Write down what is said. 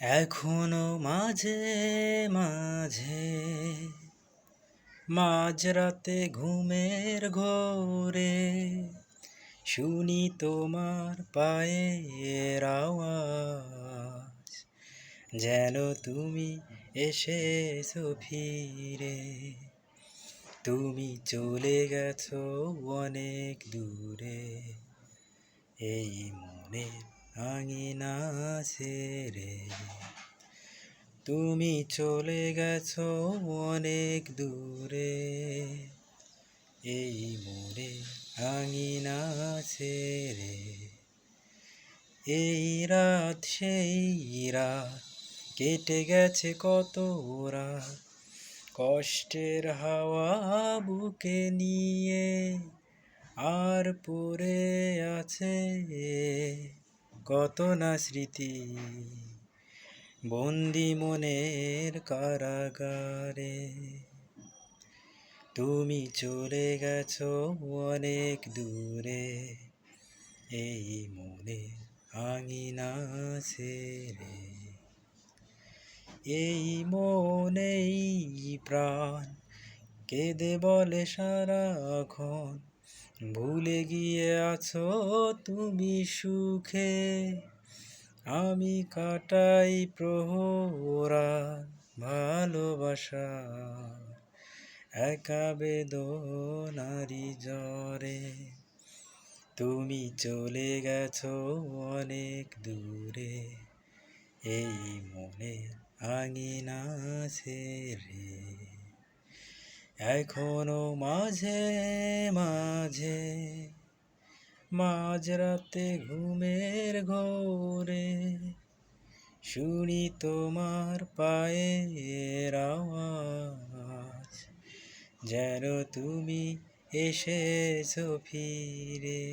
এখনো মাঝে মাঝে মাঝরাতে ঘুমের ঘোরে শুনি তোমার পায়ের আওয়াজ, যেন তুমি এসেছো ফিরে। তুমি চলে গেছো অনেক দূরে, এই মনের আঙিনা ছেড়ে। তুমি চলে গেছো অনেক দূরে, এই মোরে আঙিনা ছেড়ে। এই রাত সেই রাত কেটে গেছে কত রাত, কষ্টের হাওয়া বুকে নিয়ে আর পড়ে আছে কত না স্মৃতি, বন্দি মনের কারাগারে। তুমি চলে গেছো অনেক দূরে, এই মনে আঙিনা ছেড়ে। এই মনেই প্রাণ কেঁদে বলে সারাক্ষণ, ভুলে গিয়ে আছো তুমি সুখে। আমি কাটাই প্রহরার ভালোবাসা, একা বেদনারি জ্বরে। তুমি চলে গেছো অনেক দূরে, এই মনে আঙিনা ছেড়ে। এখনো মাঝে মাঝে মাঝরাতে ঘুমের ঘোরে শুনি তোমার পায়ের আওয়াজ, যেন তুমি এসেছো ফিরে।